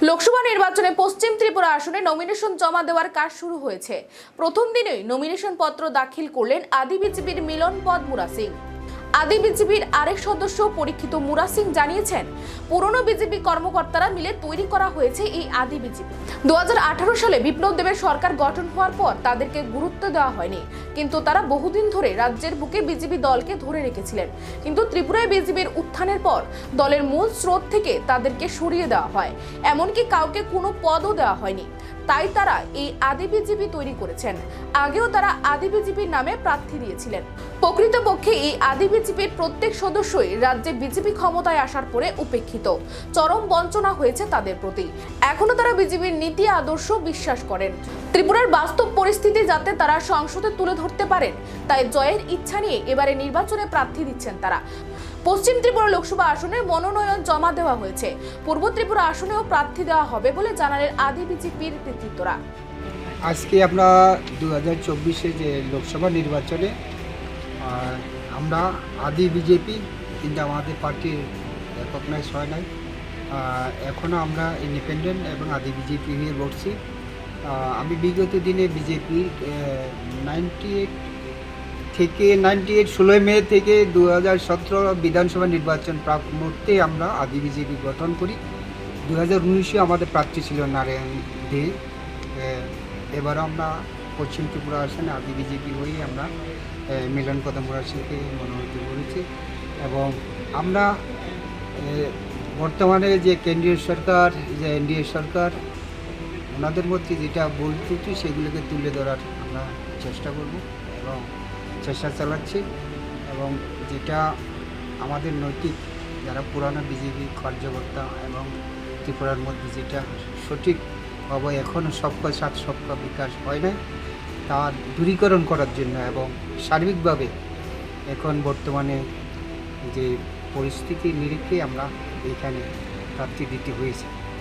লোকসভা নির্বাচনে পশ্চিম ত্রিপুরা আসনে নমিনেশন জমা দেওয়ার কাজ শুরু হয়েছে। প্রথম দিনেই নমিনেশন পত্র দাখিল করলেন আদি বিজেপির মিলনপদ মুরা সিং। আদি বিজেপির আরেক সদস্য পরীক্ষিত মুরা সিং জানিয়েছেন, পুরনো বিজেপি কর্মকর্তারা মিলে তৈরি করা হয়েছে এই আদি বিজেপি। 2018 সালে বিপ্লব দেবের সরকার গঠন হওয়ার পর তাদেরকে গুরুত্ব দেওয়া হয়নি, কিন্তু তারা বহুদিন ধরে রাজ্যের বুকে বিজেপি দলকে ধরে রেখেছিলেন। কিন্তু ত্রিপুরায় বিজেপির উত্থানের পর দলের মূল স্রোত থেকে তাদেরকে সরিয়ে দেওয়া হয়, এমনকি কাউকে কোনো পদও দেওয়া হয়নি। তাই তারা এই আদি বিজেপি তৈরি করেছেন। আগেও তারা আদি বিজেপির নামে প্রার্থী দিয়েছিলেন। প্রকৃতপক্ষে এই আদি বিজেপির প্রত্যেক সদস্যই রাজ্যে বিজেপি ক্ষমতায় আসার পরে উপেক্ষিত। চরম বঞ্চনা হয়েছে তাদের প্রতি। এখনো তারা বিজেপির নীতি আদর্শ বিশ্বাস করেন। ত্রিপুরার বাস্তব পরিস্থিতি যাতে তারা সংসদে তুলে ধরতে পারেন, তাই জয়ের ইচ্ছা নিয়ে এবারে নির্বাচনে প্রার্থী দিচ্ছেন তারা। পশ্চিম ত্রিপুরা লোকসভা আসনে মনোনয়ন জমা দেওয়া হয়েছে। পূর্ব ত্রিপুরা আসনেও প্রার্থী দেওয়া হবে বলে জানালেন আদি বিজেপির নেতৃত্বরা। আজকে আমরা 2024-এ যে লোকসভা নির্বাচনে আমরা আদি বিজেপি, কিন্তু আমাদের পার্টির রেকগনাইজ হয় নাই। এখনও আমরা ইন্ডিপেন্ডেন্ট এবং আদি বিজেপি হয়ে লড়ছি। আমি বিগত দিনে বিজেপির 16 মে থেকে 2017 বিধানসভা নির্বাচন প্রাক মুহূর্তে আমরা আদি বিজেপি গঠন করি। 2019-এ আমাদের প্রার্থী ছিল নারায়ণ দে। এবারও আমরা পশ্চিম ত্রিপুরা আসনে আদি বিজেপি হয়ে আমরা মিলনপদ মুরা সিংকে মনোনীত করেছি। এবং আমরা বর্তমানে যে কেন্দ্রীয় সরকার, যে এনডিএ সরকার, ওনাদের মধ্যে যেটা ভুল ত্রুটি সেগুলোকে তুলে ধরার আমরা চেষ্টা করব এবং চেষ্টা চালাচ্ছি। এবং যেটা আমাদের নৈতিক যারা পুরানো বিজেপি কার্যকর্তা এবং ত্রিপুরার মধ্যে যেটা সঠিকভাবে এখনও সবকা সাথ সবকা বিকাশ হয় না, তার দূরীকরণ করার জন্য এবং সার্বিকভাবে এখন বর্তমানে যে পরিস্থিতির নিরিখে আমরা এখানে প্রার্থী দিতে হয়েছে।